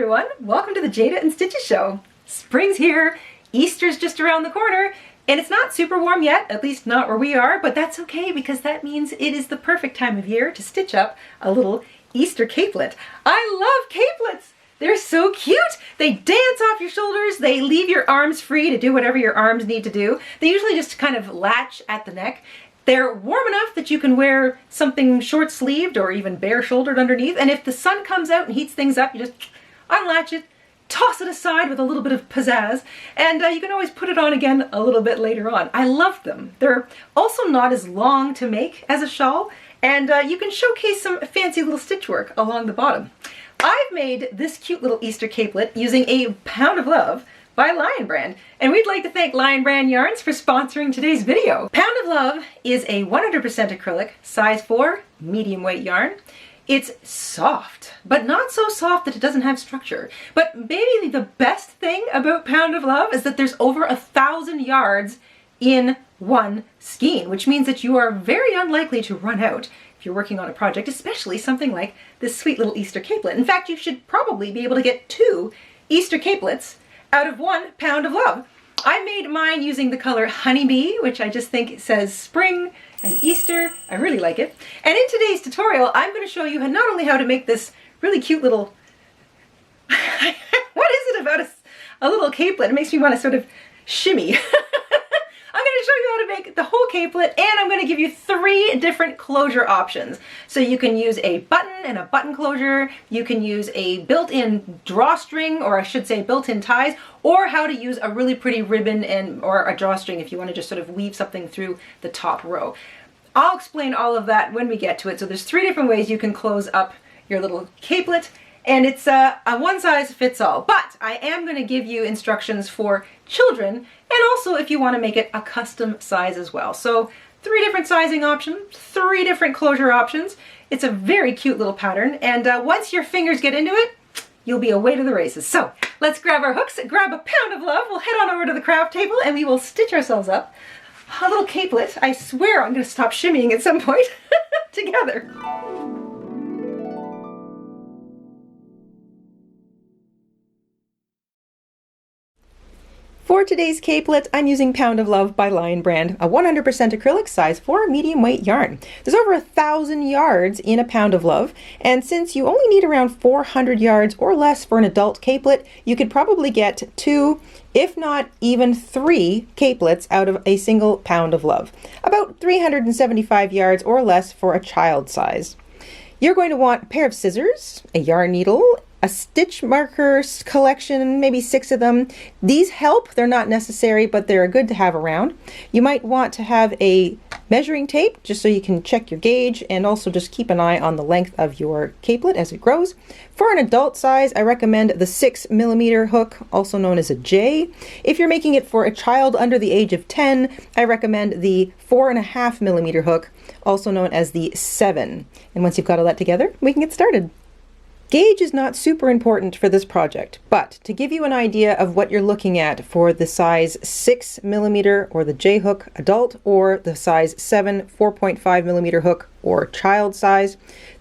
everyone, welcome to the Jayda and Stitches show. Spring's here, Easter's just around the corner, and it's not super warm yet, at least not where we are, but that's okay because that means it is the perfect time of year to stitch up a little Easter capelet. I love capelets! They're so cute! They dance off your shoulders, they leave your arms free to do whatever your arms need to do. They usually just kind of latch at the neck. They're warm enough that you can wear something short-sleeved or even bare-shouldered underneath, and if the sun comes out and heats things up, you just unlatch it, toss it aside with a little bit of pizzazz, and you can always put it on again a little bit later on. I love them. They're also not as long to make as a shawl, and you can showcase some fancy little stitch work along the bottom. I've made this cute little Easter capelet using a Pound of Love by Lion Brand, and we'd like to thank Lion Brand Yarns for sponsoring today's video. Pound of Love is a 100% acrylic, size 4, medium weight yarn. It's soft, but not so soft that it doesn't have structure. But maybe the best thing about Pound of Love is that there's over 1,000 yards in one skein, which means that you are very unlikely to run out if you're working on a project, especially something like this sweet little Easter capelet. In fact, you should probably be able to get 2 Easter capelets out of 1 Pound of Love. I made mine using the color Honeybee, which I just think says spring and Easter. I really like it. And in today's tutorial, I'm going to show you not only how to make this really cute little, what is it about a little capelet? It makes me want to sort of shimmy. I'm going to show you how to make the whole capelet, and I'm going to give you 3 different closure options. So you can use a button and a button closure, you can use a built-in drawstring, or I should say built-in ties, or how to use a really pretty ribbon or a drawstring if you want to just sort of weave something through the top row. I'll explain all of that when we get to it. So there's 3 different ways you can close up your little capelet, and it's a one-size-fits-all. But I am going to give you instructions for children, and also if you want to make it a custom size as well. So 3 different sizing options, 3 different closure options. It's a very cute little pattern, and once your fingers get into it, you'll be away to the races. So let's grab our hooks, grab a Pound of Love, we'll head on over to the craft table, and we will stitch ourselves up a little capelet. I swear I'm going to stop shimmying at some point together. For today's capelet, I'm using Pound of Love by Lion Brand, a 100% acrylic size 4 medium weight yarn. There's over 1,000 yards in a Pound of Love, and since you only need around 400 yards or less for an adult capelet, you could probably get 2, if not even 3 capelets out of a single Pound of Love. About 375 yards or less for a child size. You're going to want a pair of scissors, a yarn needle, a stitch marker collection, maybe 6 of them. These help, they're not necessary, but they're good to have around. You might want to have a measuring tape just so you can check your gauge, and also just keep an eye on the length of your capelet as it grows. For an adult size, I recommend the 6mm hook, also known as a J. If you're making it for a child under the age of 10, I recommend the 4.5mm hook, also known as the 7. And once you've got all that together, we can get started. Gauge is not super important for this project, but to give you an idea of what you're looking at for the size 6mm or the J hook adult, or the size 7 4.5mm hook or child size,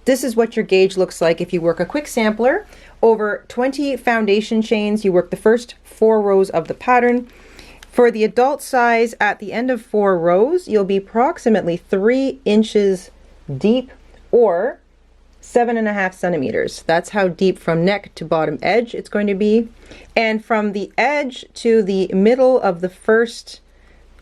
this is what your gauge looks like if you work a quick sampler over 20 foundation chains. You work the first 4 rows of the pattern. For the adult size, at the end of 4 rows, you'll be approximately 3 inches deep, or 7.5 centimeters. That's how deep from neck to bottom edge it's going to be. And from the edge to the middle of the first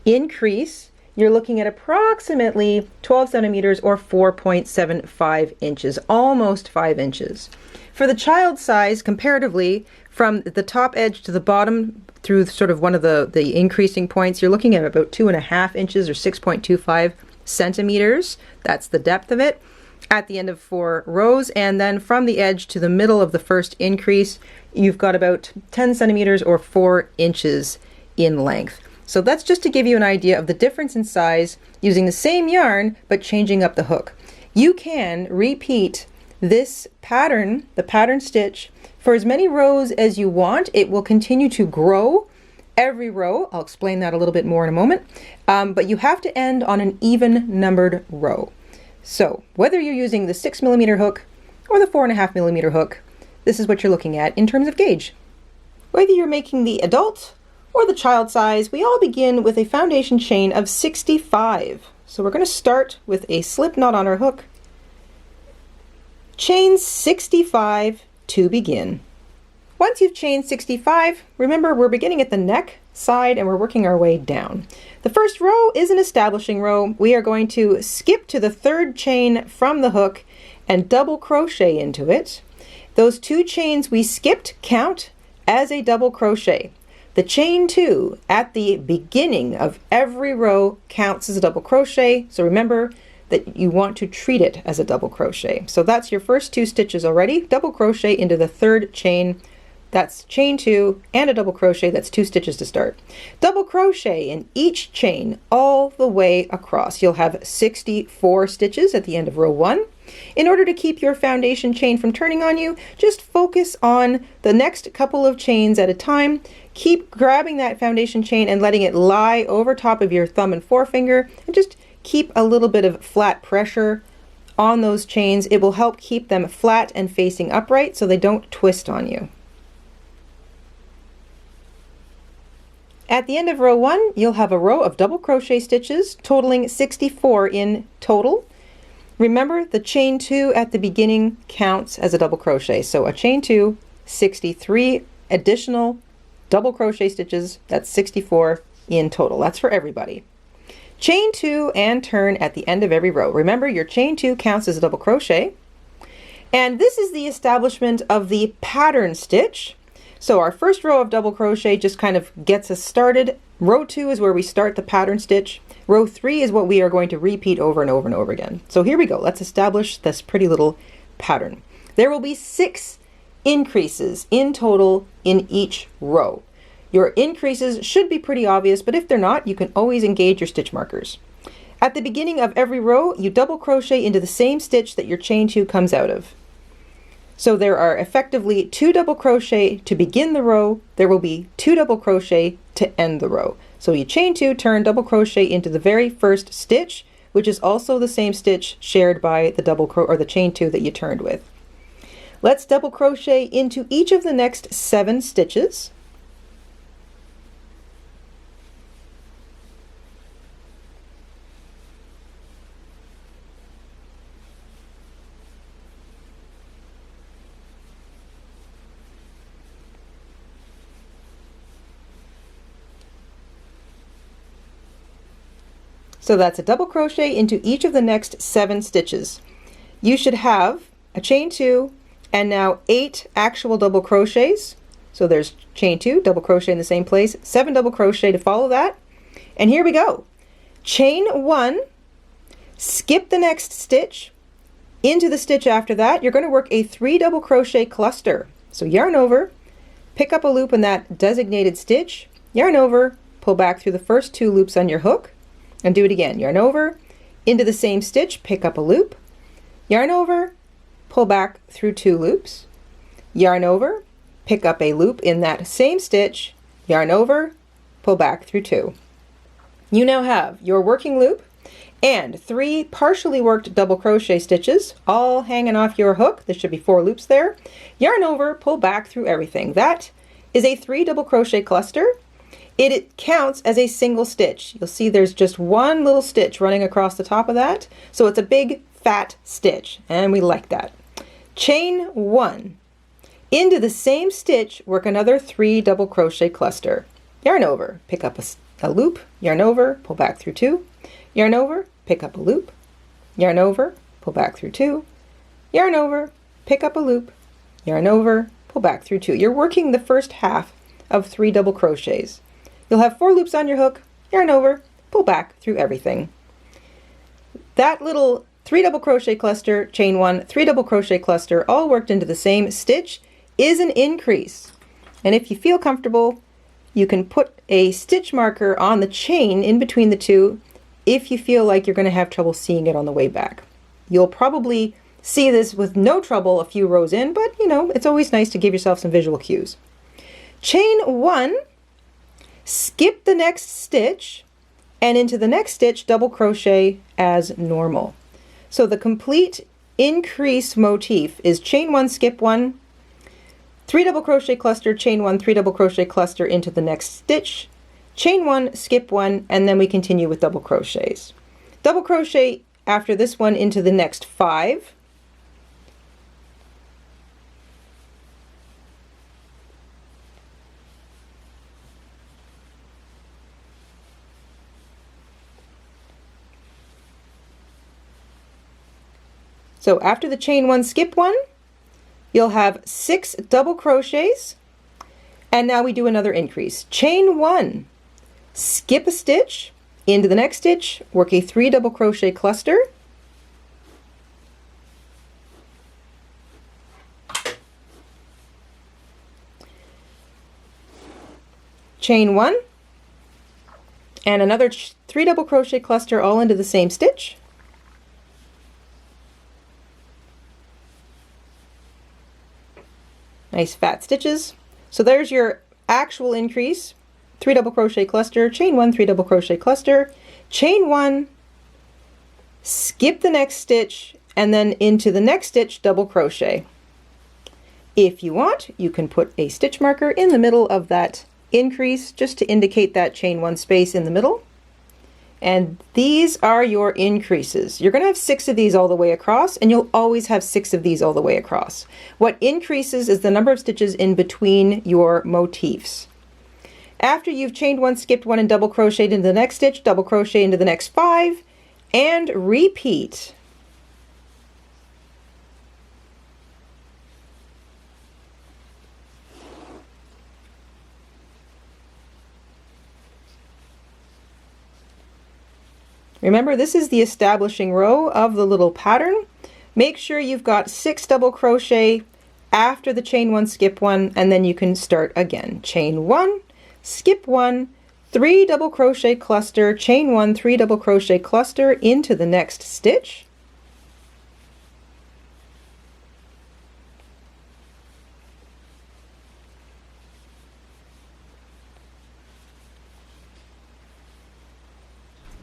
increase, you're looking at approximately 12 centimeters or 4.75 inches, almost 5 inches. For the child size, comparatively, from the top edge to the bottom through sort of one of the increasing points, you're looking at about 2.5 inches or 6.25 centimeters. That's the depth of it at the end of 4 rows, and then from the edge to the middle of the first increase, you've got about 10 centimeters or 4 inches in length. So that's just to give you an idea of the difference in size using the same yarn but changing up the hook. You can repeat this pattern, the pattern stitch, for as many rows as you want. It will continue to grow every row. I'll explain that a little bit more in a moment, but you have to end on an even numbered row. So whether you're using the 6mm hook or the 4.5mm hook, this is what you're looking at in terms of gauge. Whether you're making the adult or the child size, we all begin with a foundation chain of 65. So we're going to start with a slip knot on our hook. Chain 65 to begin. Once you've chained 65, remember we're beginning at the neck side and we're working our way down. The first row is an establishing row. We are going to skip to the third chain from the hook and double crochet into it. Those 2 chains we skipped count as a double crochet. The chain 2 at the beginning of every row counts as a double crochet, so remember that you want to treat it as a double crochet. So that's your first 2 stitches already. Double crochet into the third chain. That's chain 2 and a double crochet. That's 2 stitches to start. Double crochet in each chain all the way across. You'll have 64 stitches at the end of row 1. In order to keep your foundation chain from turning on you, just focus on the next couple of chains at a time. Keep grabbing that foundation chain and letting it lie over top of your thumb and forefinger, and just keep a little bit of flat pressure on those chains. It will help keep them flat and facing upright so they don't twist on you. At the end of row 1, you'll have a row of double crochet stitches totaling 64 in total. Remember, the chain 2 at the beginning counts as a double crochet. So a chain 2, 63 additional double crochet stitches, that's 64 in total. That's for everybody. Chain 2 and turn at the end of every row. Remember, your chain 2 counts as a double crochet. And this is the establishment of the pattern stitch. So our first row of double crochet just kind of gets us started. Row 2 is where we start the pattern stitch. Row 3 is what we are going to repeat over and over and over again. So here we go. Let's establish this pretty little pattern. There will be 6 increases in total in each row. Your increases should be pretty obvious, but if they're not, you can always engage your stitch markers. At the beginning of every row, you double crochet into the same stitch that your chain 2 comes out of. So there are effectively 2 double crochet to begin the row. There will be 2 double crochet to end the row. So you chain 2, turn, double crochet into the very first stitch, which is also the same stitch shared by the the chain 2 that you turned with. Let's double crochet into each of the next 7 stitches. So that's a double crochet into each of the next 7 stitches. You should have a chain 2 and now 8 actual double crochets. So there's chain 2, double crochet in the same place, 7 double crochet to follow that. And here we go. Chain 1, skip the next stitch. Into the stitch after that, you're going to work a 3 double crochet cluster. So yarn over, pick up a loop in that designated stitch, yarn over, pull back through the first 2 loops on your hook, and do it again. Yarn over, into the same stitch, pick up a loop, yarn over, pull back through 2 loops, yarn over, pick up a loop in that same stitch, yarn over, pull back through 2. You now have your working loop and 3 partially worked double crochet stitches all hanging off your hook. There should be 4 loops there. Yarn over, pull back through everything. That is a 3 double crochet cluster. It counts as a single stitch. You'll see there's just 1 little stitch running across the top of that. So it's a big fat stitch, and we like that. Chain 1. Into the same stitch, work another 3 double crochet cluster. Yarn over, pick up a loop, yarn over, pull back through 2, yarn over, pick up a loop, yarn over, pull back through 2, yarn over, pick up a loop, yarn over, pull back through 2. You're working the first half of 3 double crochets. You'll have 4 loops on your hook, yarn over, pull back through everything. That little 3 double crochet cluster, chain 1, 3 double crochet cluster, all worked into the same stitch is an increase. And if you feel comfortable, you can put a stitch marker on the chain in between the 2 if you feel like you're going to have trouble seeing it on the way back. You'll probably see this with no trouble a few rows in, but you know, it's always nice to give yourself some visual cues. Chain 1, skip the next stitch, and into the next stitch double crochet as normal. So the complete increase motif is chain 1, skip 1, 3 double crochet cluster, chain 1, 3 double crochet cluster into the next stitch, chain 1, skip 1, and then we continue with double crochets. Double crochet after this one into the next 5. So after the chain 1, skip 1, you'll have 6 double crochets, and now we do another increase. Chain 1, skip a stitch, into the next stitch, work a 3 double crochet cluster, chain 1, and another 3 double crochet cluster all into the same stitch. Nice fat stitches. So there's your actual increase. 3 double crochet cluster, chain 1, 3 double crochet cluster, chain 1, skip the next stitch, and then into the next stitch double crochet. If you want, you can put a stitch marker in the middle of that increase just to indicate that chain 1 space in the middle. And these are your increases. You're going to have 6 of these all the way across, and you'll always have 6 of these all the way across. What increases is the number of stitches in between your motifs. After you've chained 1, skipped 1, and double crocheted into the next stitch, double crochet into the next 5, and repeat. Remember, this is the establishing row of the little pattern. Make sure you've got 6 double crochet after the chain 1, skip 1, and then you can start again. Chain 1, skip 1, 3 double crochet cluster, chain 1, 3 double crochet cluster into the next stitch.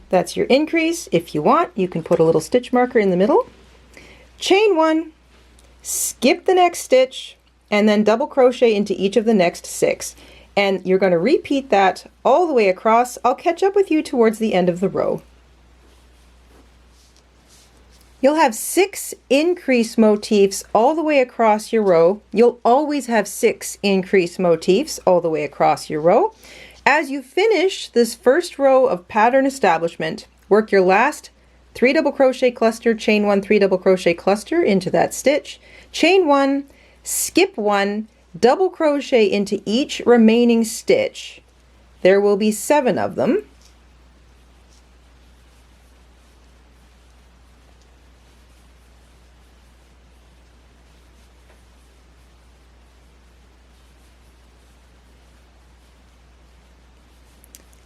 That's your increase. If you want, you can put a little stitch marker in the middle. Chain 1, skip the next stitch, and then double crochet into each of the next 6. And you're going to repeat that all the way across. I'll catch up with you towards the end of the row. You'll have 6 increase motifs all the way across your row. You'll always have 6 increase motifs all the way across your row. As you finish this first row of pattern establishment, work your last 3 double crochet cluster, chain 1, 3 double crochet cluster into that stitch, chain 1, skip 1, double crochet into each remaining stitch. There will be 7 of them.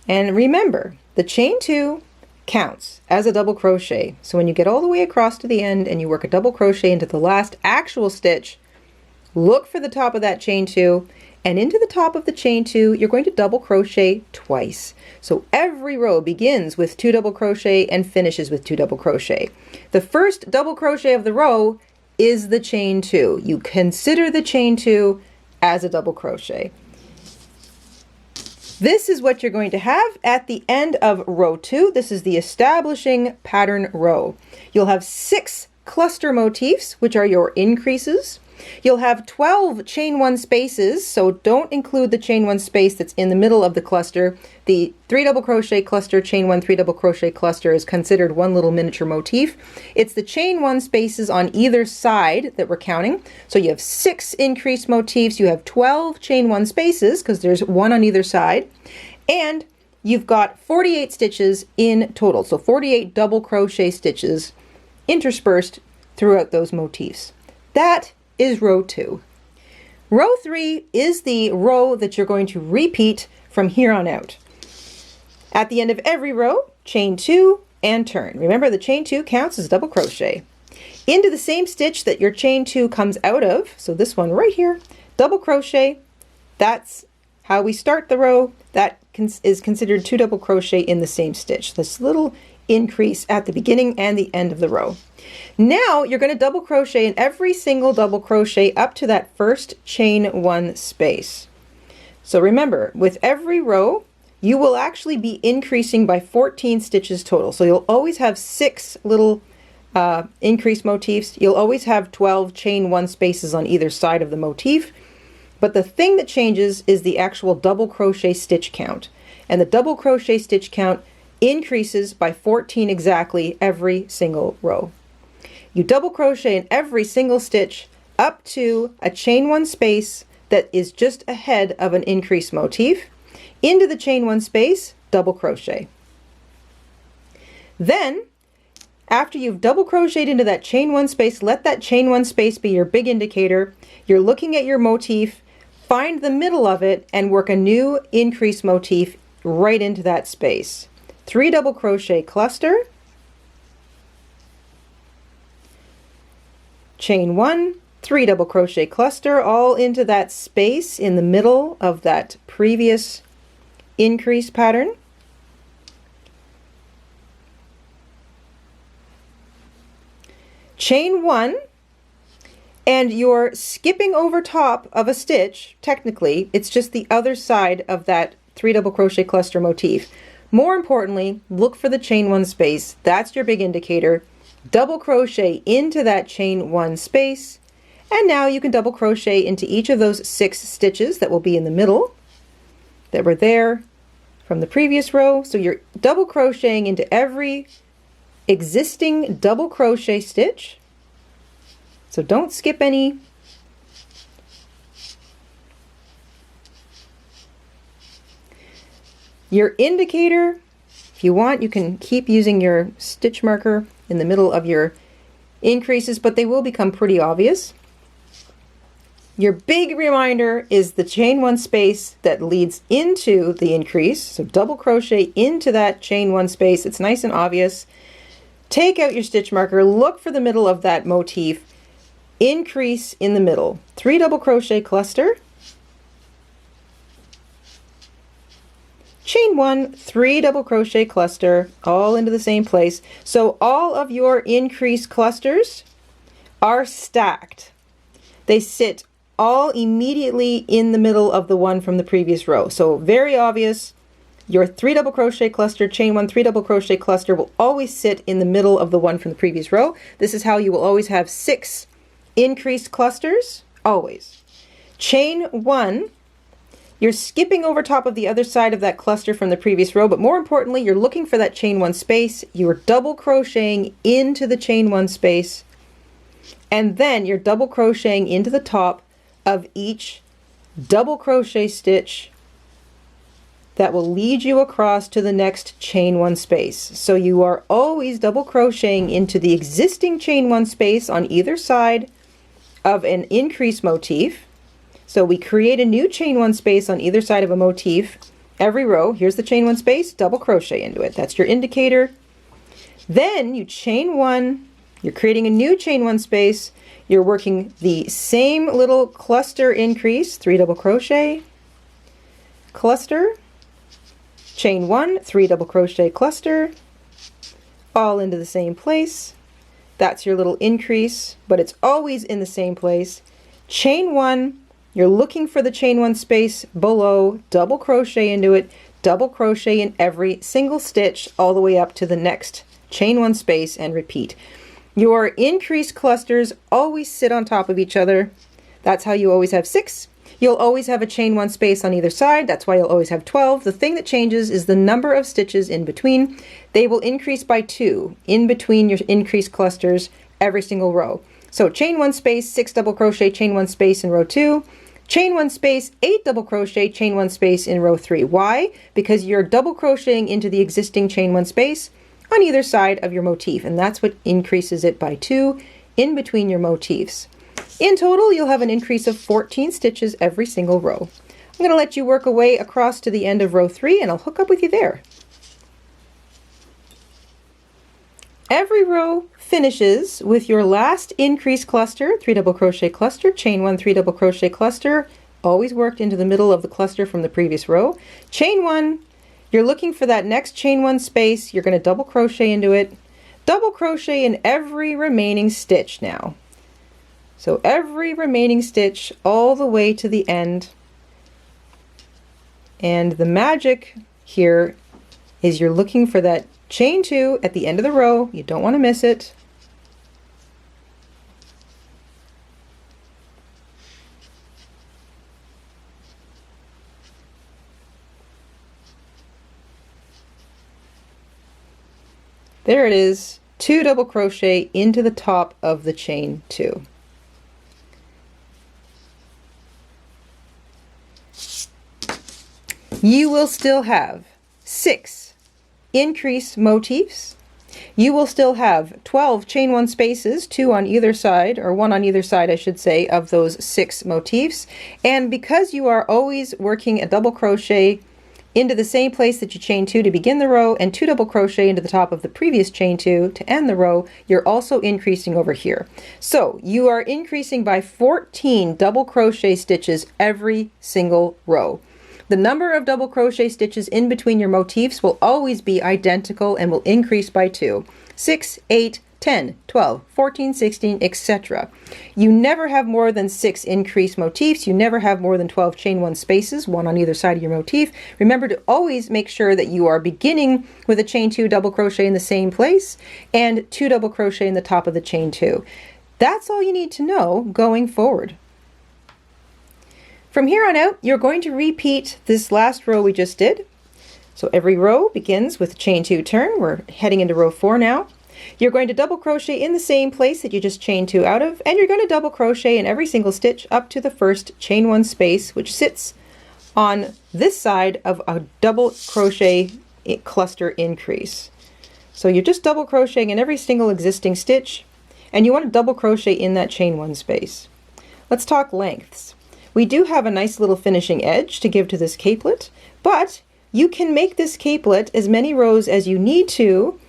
And remember, the chain 2 counts as a double crochet. So when you get all the way across to the end and you work a double crochet into the last actual stitch, look for the top of that chain 2, and into the top of the chain 2 you're going to double crochet twice. So every row begins with 2 double crochet and finishes with 2 double crochet. The first double crochet of the row is the chain 2. You consider the chain 2 as a double crochet. This is what you're going to have at the end of row 2. This is the establishing pattern row. You'll have 6 cluster motifs, which are your increases. You'll have 12 chain 1 spaces, so don't include the chain 1 space that's in the middle of the cluster. The 3 double crochet cluster, chain 1, 3 double crochet cluster is considered one little miniature motif. It's the chain 1 spaces on either side that we're counting. So you have 6 increased motifs, you have 12 chain 1 spaces because there's one on either side, and you've got 48 stitches in total. So 48 double crochet stitches interspersed throughout those motifs. That is row 2. Row 3 is the row that you're going to repeat from here on out. At the end of every row, chain 2 and turn. Remember, the chain 2 counts as double crochet. Into the same stitch that your chain 2 comes out of, so this one right here, double crochet. That's how we start the row. That is considered 2 double crochet in the same stitch. This little increase at the beginning and the end of the row. Now you're going to double crochet in every single double crochet up to that first chain 1 space. So remember, with every row you will actually be increasing by 14 stitches total. So you'll always have 6 little increase motifs. You'll always have 12 chain 1 spaces on either side of the motif. But the thing that changes is the actual double crochet stitch count. And the double crochet stitch count increases by 14 exactly every single row. You double crochet in every single stitch up to a chain 1 space that is just ahead of an increase motif. Into the chain 1 space, double crochet. Then, after you've double crocheted into that chain 1 space, let that chain 1 space be your big indicator. You're looking at your motif, find the middle of it, and work a new increase motif right into that space. 3 double crochet cluster, chain 1, 3 double crochet cluster, all into that space in the middle of that previous increase pattern. Chain 1, and you're skipping over top of a stitch. Technically, it's just the other side of that 3 double crochet cluster motif. More importantly, look for the chain 1 space. That's your big indicator. Double crochet into that chain 1 space, and now you can double crochet into each of those 6 stitches that will be in the middle that were there from the previous row. So you're double crocheting into every existing double crochet stitch. So don't skip any. Your indicator, if you want, you can keep using your stitch marker in the middle of your increases, but they will become pretty obvious. Your big reminder is the chain 1 space that leads into the increase. So double crochet into that chain 1 space. It's nice and obvious. Take out your stitch marker, look for the middle of that motif, increase in the middle. 3 double crochet cluster, chain 1, 3 double crochet cluster, all into the same place. So all of your increase clusters are stacked. They sit all immediately in the middle of the one from the previous row. So very obvious. Your 3 double crochet cluster, chain 1, 3 double crochet cluster will always sit in the middle of the one from the previous row. This is how you will always have 6 increased clusters, always. Chain 1, you're skipping over top of the other side of that cluster from the previous row, but more importantly, you're looking for that chain 1 space. You're double crocheting into the chain 1 space, and then you're double crocheting into the top of each double crochet stitch that will lead you across to the next chain 1 space. So you are always double crocheting into the existing chain 1 space on either side of an increase motif. So we create a new chain 1 space on either side of a motif every row. Here's the chain 1 space, double crochet into it. That's your indicator. Then you chain 1, you're creating a new chain 1 space. You're working the same little cluster increase, 3 double crochet, cluster, chain 1, 3 double crochet cluster, all into the same place. That's your little increase, but it's always in the same place. Chain 1, you're looking for the chain 1 space below, double crochet into it, double crochet in every single stitch all the way up to the next chain 1 space, and repeat. Your increase clusters always sit on top of each other. That's how you always have 6. You'll always have a chain 1 space on either side. That's why you'll always have 12. The thing that changes is the number of stitches in between. They will increase by 2 in between your increase clusters every single row. So chain 1 space, 6 double crochet, chain 1 space in row 2, chain 1 space, 8 double crochet, chain 1 space in row 3. Why? Because you're double crocheting into the existing chain 1 space on either side of your motif, and that's what increases it by 2 in between your motifs. In total, you'll have an increase of 14 stitches every single row. I'm going to let you work away across to the end of row 3, and I'll hook up with you there. Every row finishes with your last increase cluster, 3 double crochet cluster, chain 1, 3 double crochet cluster, always worked into the middle of the cluster from the previous row, chain 1, You're looking for that next chain one space. You're going to double crochet into it. Double crochet in every remaining stitch now. So every remaining stitch all the way to the end. And the magic here is you're looking for that chain two at the end of the row. You don't want to miss it. There it is, 2 double crochet into the top of the chain 2. You will still have 6 increase motifs. You will still have 12 chain 1 spaces, 2 on either side, or 1 on either side I should say, of those 6 motifs. And because you are always working a double crochet into the same place that you chain 2 to begin the row, and 2 double crochet into the top of the previous chain 2 to end the row, you're also increasing over here. So you are increasing by 14 double crochet stitches every single row. The number of double crochet stitches in between your motifs will always be identical and will increase by 2. 6, 8, 10, 12, 14, 16, etc. You never have more than 6 increased motifs. You never have more than 12 chain 1 spaces, 1 on either side of your motif. Remember to always make sure that you are beginning with a chain 2 double crochet in the same place and 2 double crochet in the top of the chain 2. That's all you need to know going forward. From here on out, you're going to repeat this last row we just did. So every row begins with chain 2 turn. We're heading into row 4 now. You're going to double crochet in the same place that you just chained 2 out of, and you're going to double crochet in every single stitch up to the first chain 1 space, which sits on this side of a double crochet cluster increase. So you're just double crocheting in every single existing stitch, and you want to double crochet in that chain 1 space. Let's talk lengths. We do have a nice little finishing edge to give to this capelet, but you can make this capelet as many rows as you need to,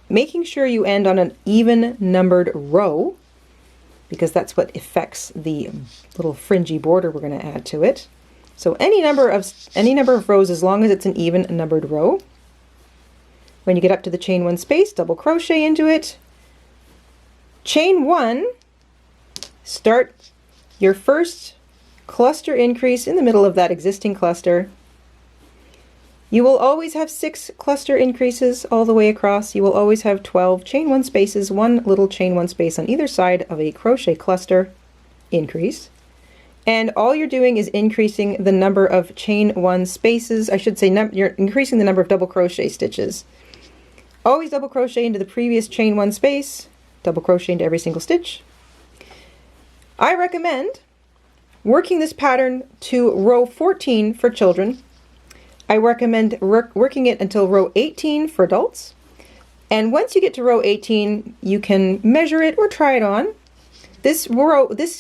making sure you end on an even numbered row, because that's what affects the little fringy border we're going to add to it. So any number of rows, as long as it's an even numbered row. When you get up to the chain 1 space, double crochet into it, chain 1, start your first cluster increase in the middle of that existing cluster. You will always have 6 cluster increases all the way across. You will always have 12 chain 1 spaces, 1 little chain 1 space on either side of a crochet cluster increase. And all you're doing is increasing the number of chain 1 spaces. I should say you're increasing the number of double crochet stitches. Always double crochet into the previous chain 1 space, double crochet into every single stitch. I recommend working this pattern to row 14 for children. I recommend working it until row 18 for adults. And once you get to row 18, you can measure it or try it on. This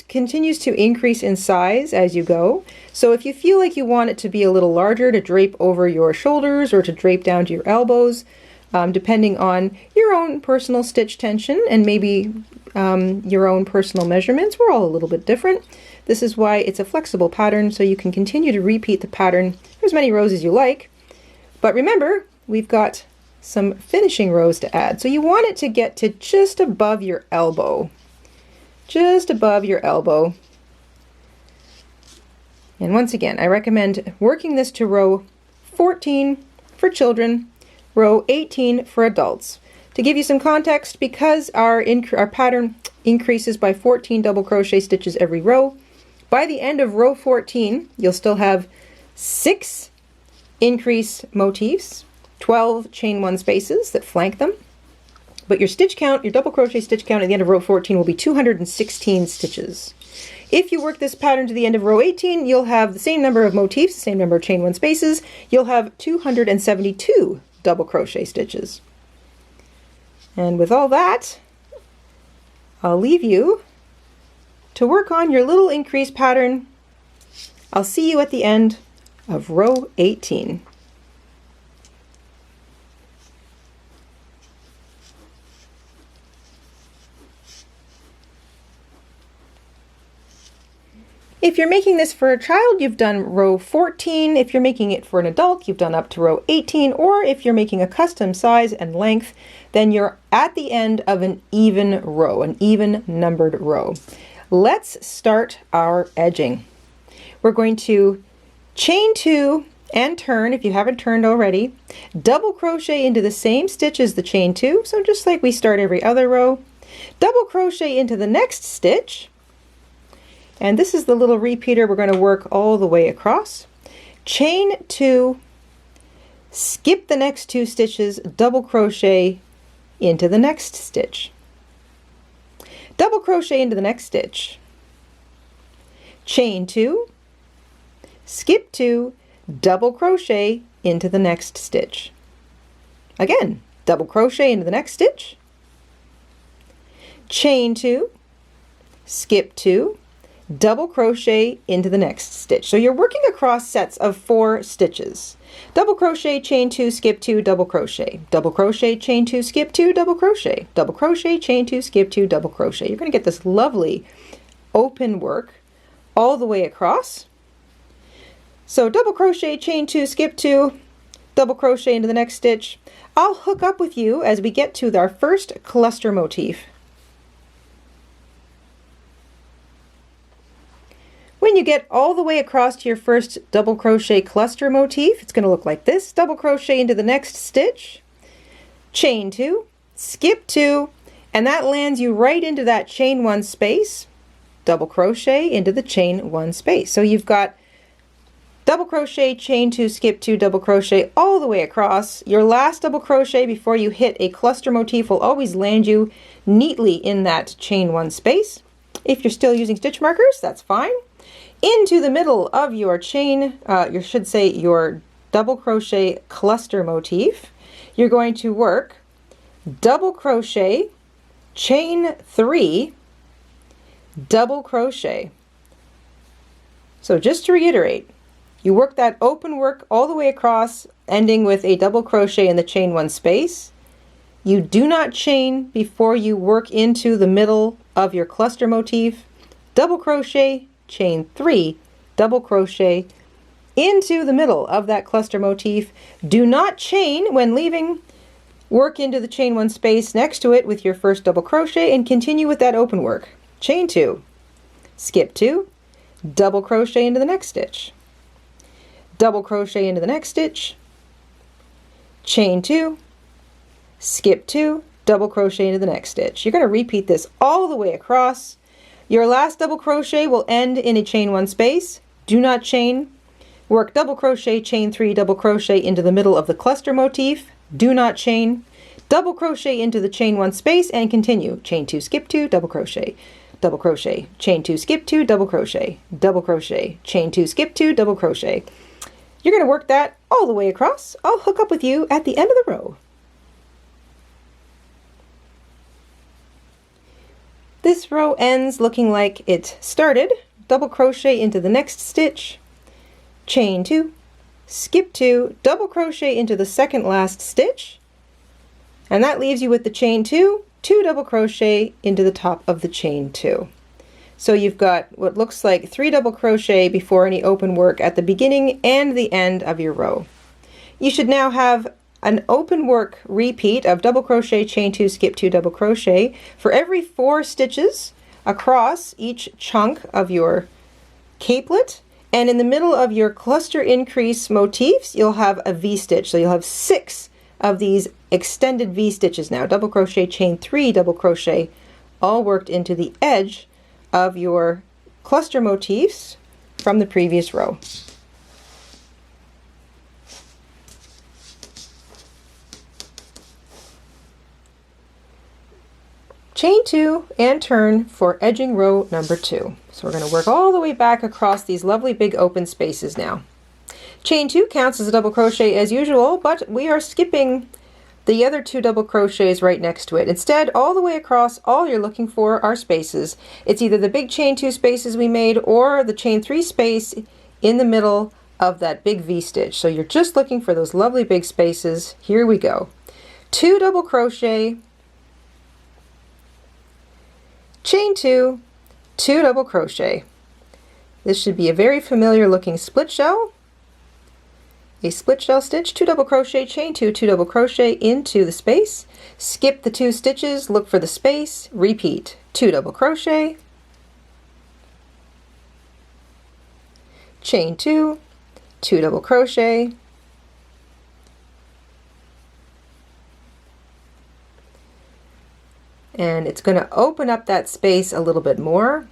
continues to increase in size as you go. So if you feel like you want it to be a little larger, to drape over your shoulders or to drape down to your elbows, depending on your own personal stitch tension and maybe your own personal measurements, we're all a little bit different. This is why it's a flexible pattern, so you can continue to repeat the pattern for as many rows as you like. But remember, we've got some finishing rows to add. So you want it to get to just above your elbow. Just above your elbow. And once again, I recommend working this to row 14 for children, row 18 for adults. To give you some context, because our pattern increases by 14 double crochet stitches every row, by the end of row 14, you'll still have 6 increase motifs, 12 chain 1 spaces that flank them, but your stitch count, your double crochet stitch count at the end of row 14 will be 216 stitches. If you work this pattern to the end of row 18, you'll have the same number of motifs, the same number of chain 1 spaces. You'll have 272 double crochet stitches. And with all that, I'll leave you to work on your little increase pattern. I'll see you at the end of row 18. If you're making this for a child, you've done row 14. If you're making it for an adult, you've done up to row 18. Or if you're making a custom size and length, then you're at the end of an even row, an even numbered row. Let's start our edging. We're going to chain 2 and turn, if you haven't turned already, double crochet into the same stitch as the chain 2, so just like we start every other row, double crochet into the next stitch, and this is the little repeater we're going to work all the way across. Chain 2, skip the next 2 stitches, double crochet into the next stitch. Double crochet into the next stitch. Chain 2, skip 2, double crochet into the next stitch. Again, double crochet into the next stitch. Chain 2, skip 2, double crochet into the next stitch. So you're working across sets of 4 stitches. Double crochet, chain 2, skip 2, double crochet. Double crochet, chain 2, skip 2, double crochet. Double crochet, chain 2, skip 2, double crochet. You're going to get this lovely open work all the way across. So double crochet, chain 2, skip 2, double crochet into the next stitch. I'll hook up with you as we get to our first cluster motif. When you get all the way across to your first double crochet cluster motif, it's going to look like this. Double crochet into the next stitch, chain 2, skip 2, and that lands you right into that chain 1 space, double crochet into the chain 1 space. So you've got double crochet, chain 2, skip 2, double crochet all the way across. Your last double crochet before you hit a cluster motif will always land you neatly in that chain 1 space. If you're still using stitch markers, that's fine. Into the middle of your chain, your double crochet cluster motif, you're going to work double crochet, chain 3, double crochet. So just to reiterate, you work that open work all the way across, ending with a double crochet in the chain 1 space. You do not chain before you work into the middle of your cluster motif. Double crochet, chain 3, double crochet into the middle of that cluster motif. Do not chain when leaving. Work into the chain 1 space next to it with your first double crochet and continue with that open work. Chain 2, skip 2, double crochet into the next stitch. Double crochet into the next stitch, chain 2, skip 2, double crochet into the next stitch. You're going to repeat this all the way across. Your last double crochet will end in a chain 1 space. Do not chain. Work double crochet, chain 3, double crochet into the middle of the cluster motif. Do not chain. Double crochet into the chain 1 space and continue. Chain 2, skip 2, double crochet, chain 2, skip 2, double crochet, chain 2, skip 2, double crochet. You're going to work that all the way across. I'll hook up with you at the end of the row. This row ends looking like it started. Double crochet into the next stitch, chain 2, skip 2, double crochet into the second last stitch, and that leaves you with the chain 2, 2 double crochet into the top of the chain 2. So you've got what looks like 3 double crochet before any open work at the beginning and the end of your row. You should now have an open work repeat of double crochet, chain 2, skip 2, double crochet for every 4 stitches across each chunk of your capelet, and in the middle of your cluster increase motifs you'll have a V-stitch. So you'll have 6 of these extended V-stitches now. Double crochet, chain 3, double crochet, all worked into the edge of your cluster motifs from the previous row. Chain 2 and turn for edging row number 2. So we're going to work all the way back across these lovely big open spaces now. Chain 2 counts as a double crochet as usual, but we are skipping the other 2 double crochets right next to it. Instead, all the way across, all you're looking for are spaces. It's either the big chain 2 spaces we made or the chain 3 space in the middle of that big V-stitch. So you're just looking for those lovely big spaces. Here we go. 2 double crochet, chain 2, 2 double crochet, This should be a very familiar looking split shell. A split shell stitch, 2 double crochet, chain 2, 2 double crochet into the space, skip the 2 stitches, look for the space, repeat, 2 double crochet, chain 2, 2 double crochet, and it's going to open up that space a little bit more.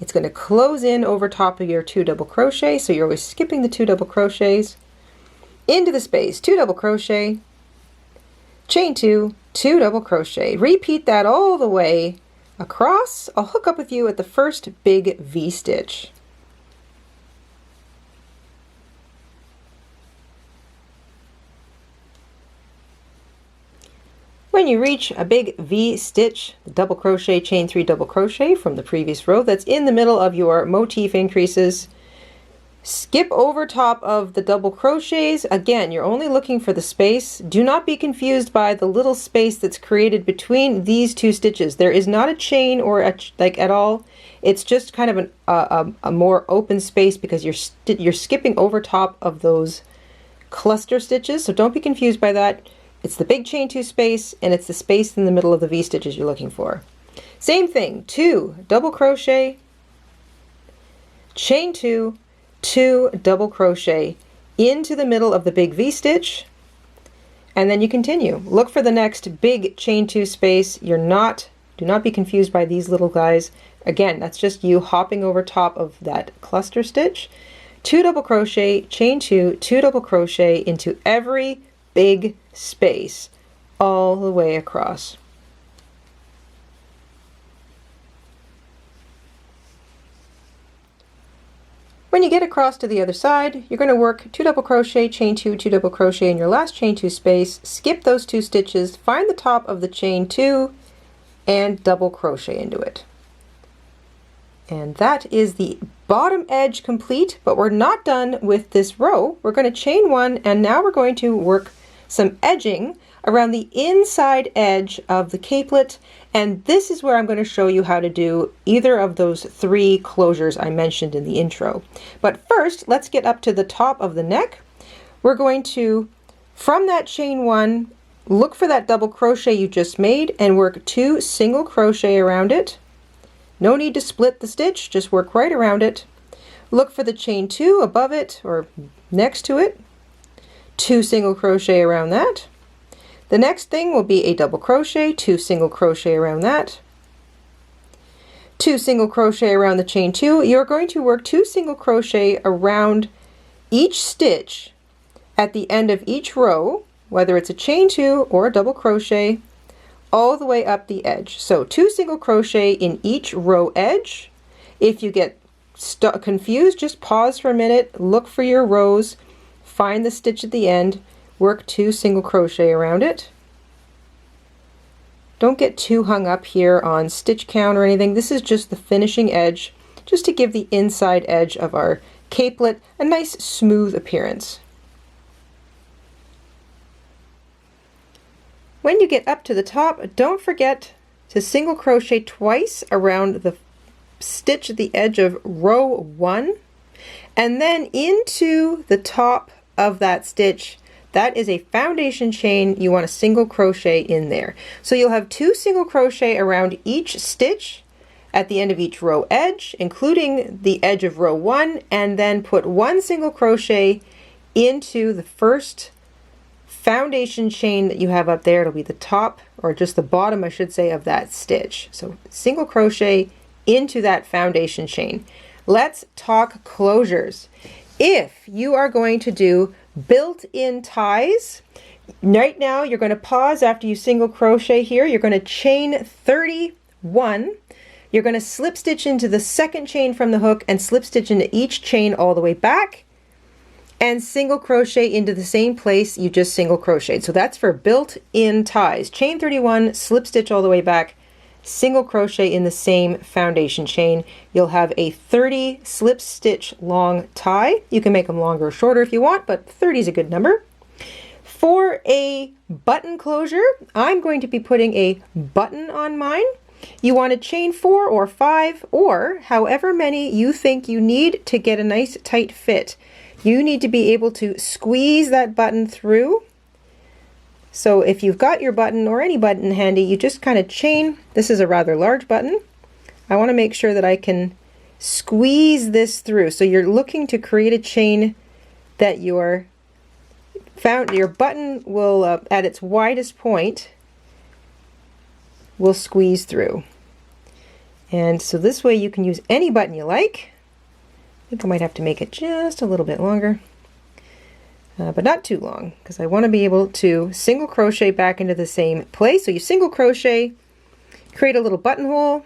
It's going to close in over top of your 2 double crochet, so you're always skipping the 2 double crochets. Into the space, 2 double crochet, chain 2, 2 double crochet. Repeat that all the way across. I'll hook up with you at the first big V-stitch. When you reach a big V-stitch, the double crochet, chain 3 double crochet from the previous row that's in the middle of your motif increases, skip over top of the double crochets. Again, you're only looking for the space. Do not be confused by the little space that's created between these 2 stitches. There is not a chain or like at all. It's just kind of a more open space because you're skipping over top of those cluster stitches. So don't be confused by that. It's the big chain 2 space, and it's the space in the middle of the V stitches you're looking for. Same thing, 2 double crochet, chain 2, 2 double crochet into the middle of the big V-stitch, and then you continue. Look for the next big chain 2 space. Do not be confused by these little guys. Again, that's just you hopping over top of that cluster stitch. 2 double crochet, chain 2, 2 double crochet into every big space all the way across. When you get across to the other side, you're going to work 2 double crochet, chain 2, 2 double crochet in your last chain 2 space, skip those 2 stitches, find the top of the chain 2, and double crochet into it. And that is the bottom edge complete, but we're not done with this row. We're going to chain 1, and now we're going to work some edging around the inside edge of the capelet, and this is where I'm going to show you how to do either of those 3 closures I mentioned in the intro. But first, let's get up to the top of the neck. We're going to, from that chain 1, look for that double crochet you just made and work 2 single crochet around it. No need to split the stitch, just work right around it. Look for the chain 2 above it or next to it. 2 single crochet around that. The next thing will be a double crochet, 2 single crochet around that, 2 single crochet around the chain 2. You're going to work 2 single crochet around each stitch at the end of each row, whether it's a chain 2 or a double crochet, all the way up the edge. So 2 single crochet in each row edge. If you get confused, just pause for a minute, look for your rows, find the stitch at the end, work 2 single crochet around it. Don't get too hung up here on stitch count or anything. This is just the finishing edge, just to give the inside edge of our capelet a nice smooth appearance. When you get up to the top, don't forget to single crochet twice around the stitch at the edge of row 1, and then into the top of that stitch. That is a foundation chain. You want to single crochet in there. So you'll have 2 single crochet around each stitch at the end of each row edge, including the edge of row 1, and then put 1 single crochet into the first foundation chain that you have up there. It'll be the top, or just the bottom I should say, of that stitch. So single crochet into that foundation chain. Let's talk closures. If you are going to do built-in ties, right now you're going to pause after you single crochet here. You're going to chain 31. You're going to slip stitch into the second chain from the hook and slip stitch into each chain all the way back, and single crochet into the same place you just single crocheted. So that's for built-in ties. Chain 31, slip stitch all the way back, single crochet in the same foundation chain. You'll have a 30 slip stitch long tie. You can make them longer or shorter if you want, but 30 is a good number. For a button closure, I'm going to be putting a button on mine. You want to chain 4 or 5 or however many you think you need to get a nice tight fit. You need to be able to squeeze that button through. So if you've got your button or any button handy, you just kind of chain. This is a rather large button. I want to make sure that I can squeeze this through. So you're looking to create a chain that your button will, at its widest point, will squeeze through. And so this way you can use any button you like. I think I might have to make it just a little bit longer. But not too long, because I want to be able to single crochet back into the same place. So you single crochet, create a little buttonhole,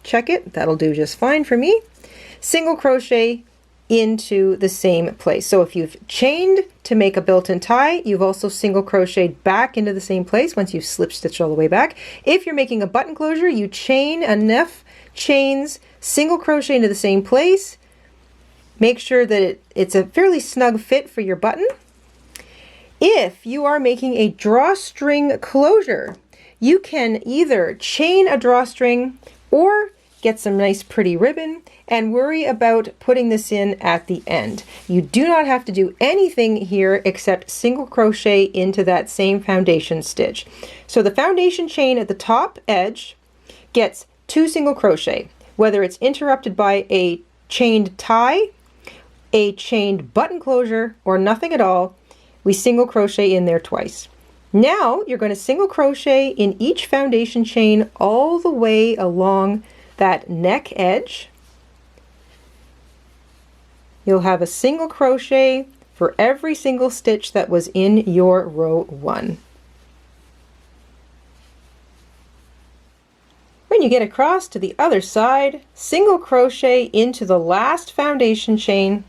check it, that'll do just fine for me. Single crochet into the same place. So if you've chained to make a built-in tie, you've also single crocheted back into the same place once you've slip stitched all the way back. If you're making a button closure, you chain enough chains, single crochet into the same place. Make sure that it's a fairly snug fit for your button. If you are making a drawstring closure, you can either chain a drawstring or get some nice pretty ribbon and worry about putting this in at the end. You do not have to do anything here except single crochet into that same foundation stitch. So the foundation chain at the top edge gets 2 single crochet, whether it's interrupted by a chained tie, a chained button closure, or nothing at all. We single crochet in there twice. Now you're going to single crochet in each foundation chain all the way along that neck edge. You'll have a single crochet for every single stitch that was in your row 1. When you get across to the other side, single crochet into the last foundation chain.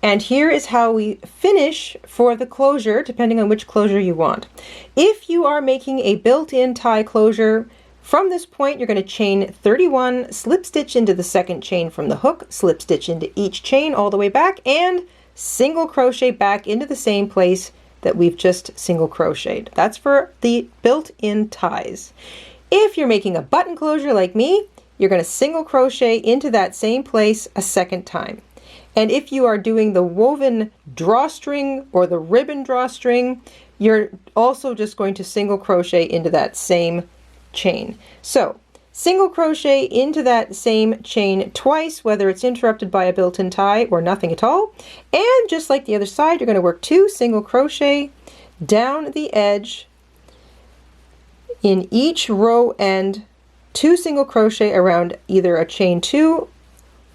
And here is how we finish for the closure, depending on which closure you want. If you are making a built-in tie closure, from this point you're going to chain 31, slip stitch into the second chain from the hook, slip stitch into each chain all the way back, and single crochet back into the same place that we've just single crocheted. That's for the built-in ties. If you're making a button closure like me, you're going to single crochet into that same place a second time. And if you are doing the woven drawstring or the ribbon drawstring, you're also just going to single crochet into that same chain. So single crochet into that same chain twice, whether it's interrupted by a built-in tie or nothing at all. And just like the other side, you're going to work 2 single crochet down the edge in each row end, 2 single crochet around either a chain 2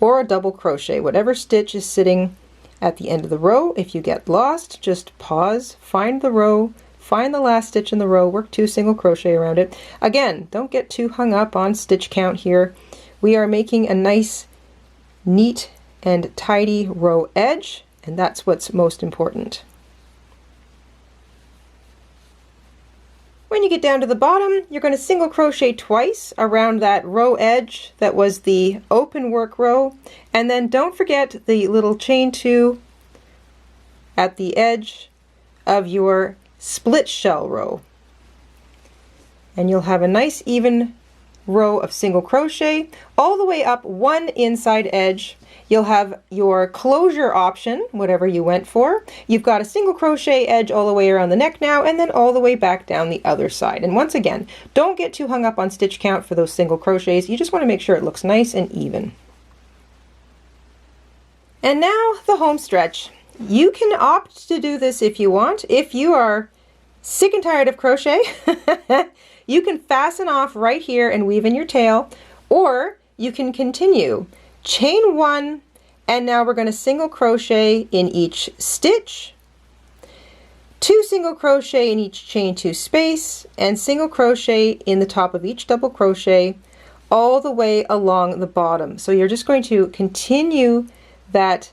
or a double crochet, whatever stitch is sitting at the end of the row. If you get lost, just pause, find the row, find the last stitch in the row, work 2 single crochet around it. Again, don't get too hung up on stitch count here. We are making a nice, neat and tidy row edge, and that's what's most important. When you get down to the bottom, you're going to single crochet twice around that row edge that was the open work row, and then don't forget the little chain 2 at the edge of your split shell row. And you'll have a nice even row of single crochet all the way up one inside edge. You'll have your closure option, whatever you went for. You've got a single crochet edge all the way around the neck now, and then all the way back down the other side. And once again, don't get too hung up on stitch count for those single crochets. You just want to make sure it looks nice and even. And now the home stretch. You can opt to do this if you want. If you are sick and tired of crochet, you can fasten off right here and weave in your tail, or you can continue. Chain 1, and now we're going to single crochet in each stitch, 2 single crochet in each chain 2 space, and single crochet in the top of each double crochet all the way along the bottom. So you're just going to continue that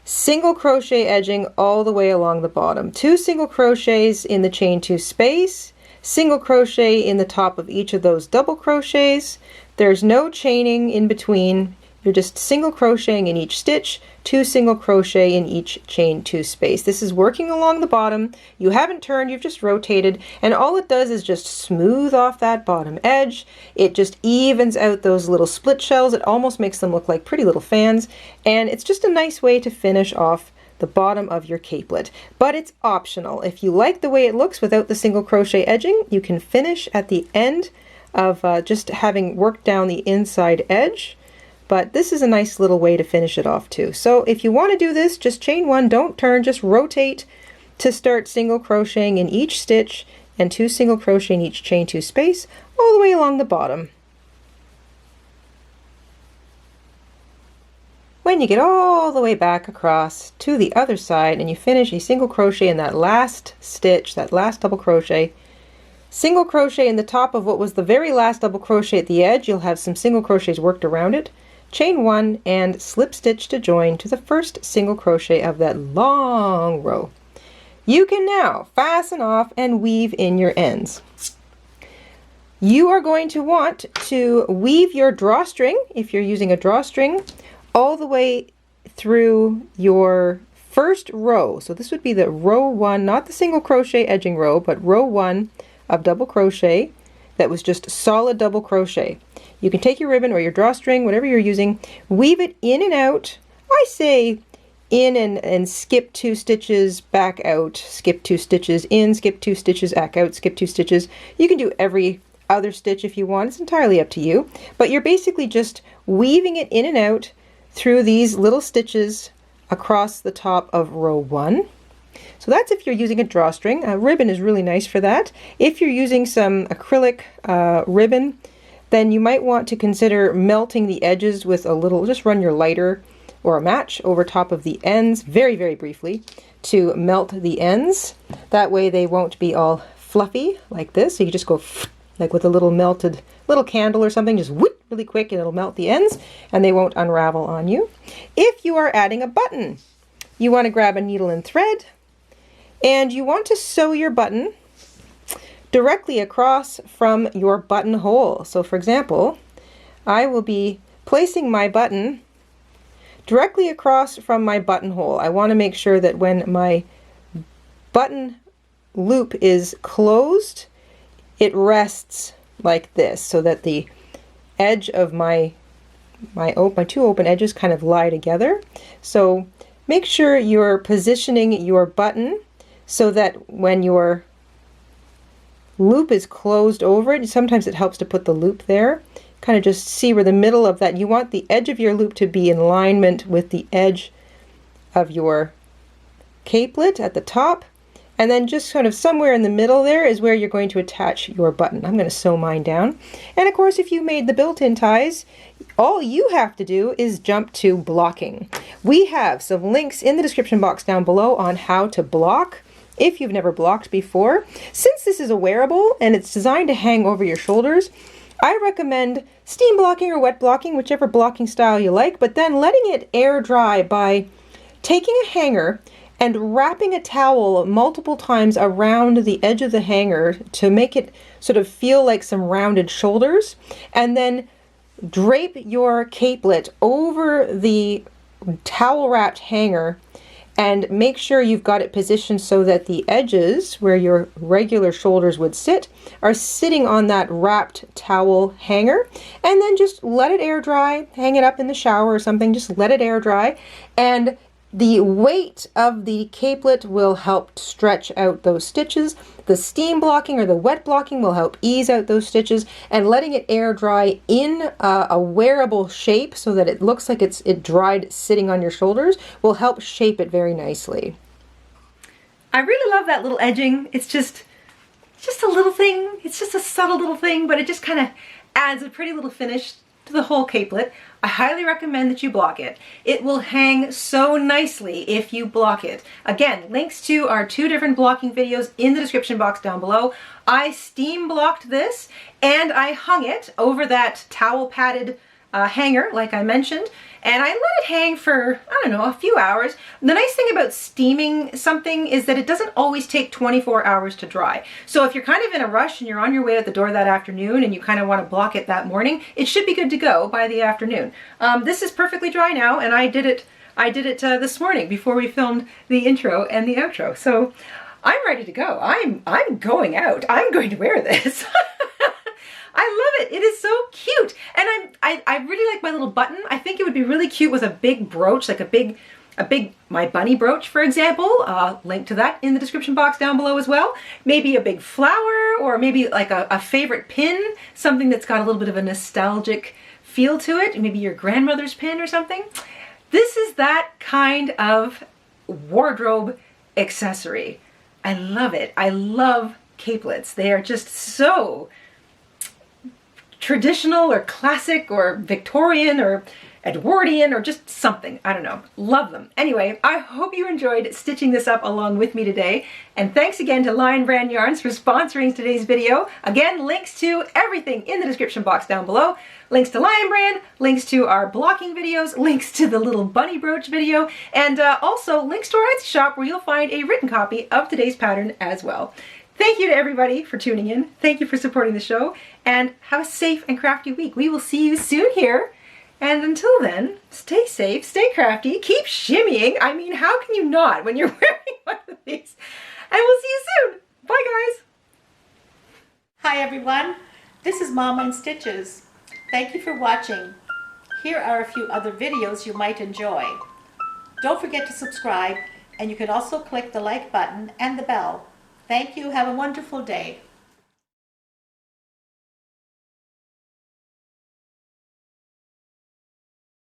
single crochet edging all the way along the bottom. 2 single crochets in the chain 2 space, single crochet in the top of each of those double crochets. There's no chaining in between. you're just single crocheting in each stitch, 2 single crochet in each chain 2 space. This is working along the bottom. You haven't turned, you've just rotated, and all it does is just smooth off that bottom edge. It just evens out those little split shells. It almost makes them look like pretty little fans, and it's just a nice way to finish off the bottom of your capelet. But it's optional. If you like the way it looks without the single crochet edging, you can finish at the end of just having worked down the inside edge. But this is a nice little way to finish it off too. So if you want to do this, just chain 1, don't turn, just rotate to start single crocheting in each stitch and 2 single crochet in each chain 2 space all the way along the bottom. When you get all the way back across to the other side and you finish a single crochet in that last stitch, that last double crochet, single crochet in the top of what was the very last double crochet at the edge, you'll have some single crochets worked around it. Chain 1 and slip stitch to join to the first single crochet of that long row. You can now fasten off and weave in your ends. You are going to want to weave your drawstring, if you're using a drawstring, all the way through your first row. So this would be the row 1, not the single crochet edging row, but row 1 of double crochet that was just solid double crochet. You can take your ribbon or your drawstring, whatever you're using, weave it in and out. I say in and skip 2 stitches, back out, skip 2 stitches in, skip 2 stitches, back out, skip 2 stitches. You can do every other stitch if you want. It's entirely up to you. But you're basically just weaving it in and out through these little stitches across the top of row 1. So that's if you're using a drawstring. A ribbon is really nice for that. If you're using some acrylic ribbon, then you might want to consider melting the edges with a little, just run your lighter or a match over top of the ends very, very briefly to melt the ends. That way they won't be all fluffy like this. So you just go like with a little melted little candle or something, just whoop really quick and it'll melt the ends and they won't unravel on you. If you are adding a button, you want to grab a needle and thread and you want to sew your button directly across from your buttonhole. So for example, I will be placing my button directly across from my buttonhole. I want to make sure that when my button loop is closed, it rests like this so that the edge of my 2 open edges kind of lie together. So make sure you're positioning your button so that when your loop is closed over it, sometimes it helps to put the loop there, kind of just see where the middle of that, you want the edge of your loop to be in alignment with the edge of your capelet at the top, and then just kind of somewhere in the middle there is where you're going to attach your button. I'm going to sew mine down. And of course, if you made the built-in ties, all you have to do is jump to blocking. We have some links in the description box down below on how to block if you've never blocked before. Since this is a wearable and it's designed to hang over your shoulders, I recommend steam blocking or wet blocking, whichever blocking style you like, but then letting it air dry by taking a hanger and wrapping a towel multiple times around the edge of the hanger to make it sort of feel like some rounded shoulders, and then drape your capelet over the towel wrapped hanger and make sure you've got it positioned so that the edges where your regular shoulders would sit are sitting on that wrapped towel hanger, and then just let it air dry. Hang it up in the shower or something, just let it air dry, and the weight of the capelet will help stretch out those stitches. The steam blocking or the wet blocking will help ease out those stitches, and letting it air dry in a wearable shape so that it looks like it dried sitting on your shoulders will help shape it very nicely. I really love that little edging. It's just a little thing. It's just a subtle little thing, but it just kind of adds a pretty little finish to the whole capelet. I highly recommend that you block it. It will hang so nicely if you block it. Again, links to our 2 different blocking videos in the description box down below. I steam blocked this and I hung it over that towel padded hanger, like I mentioned, and I let it hang for, I don't know, a few hours. The nice thing about steaming something is that it doesn't always take 24 hours to dry. So if you're kind of in a rush and you're on your way out the door that afternoon and you kind of want to block it that morning, it should be good to go by the afternoon. This is perfectly dry now, and I did it this morning before we filmed the intro and the outro. So I'm ready to go. I'm going out. I'm going to wear this. I love it. It is so cute. And I really like my little button. I think it would be really cute with a big brooch, like my bunny brooch, for example. Link to that in the description box down below as well. Maybe a big flower, or maybe like a favorite pin, something that's got a little bit of a nostalgic feel to it. Maybe your grandmother's pin or something. This is that kind of wardrobe accessory. I love it. I love capelets. They are just so traditional or classic or Victorian or Edwardian or just something. I don't know. Love them. Anyway, I hope you enjoyed stitching this up along with me today. And thanks again to Lion Brand Yarns for sponsoring today's video. Again, links to everything in the description box down below. Links to Lion Brand, links to our blocking videos, links to the little bunny brooch video, and also links to our Etsy shop where you'll find a written copy of today's pattern as well. Thank you to everybody for tuning in. Thank you for supporting the show, and have a safe and crafty week. We will see you soon here. And until then, stay safe, stay crafty, keep shimmying. I mean, how can you not when you're wearing one of these? And we'll see you soon. Bye, guys. Hi, everyone. This is Mama in Stitches. Thank you for watching. Here are a few other videos you might enjoy. Don't forget to subscribe, and you can also click the like button and the bell. Thank you. Have a wonderful day.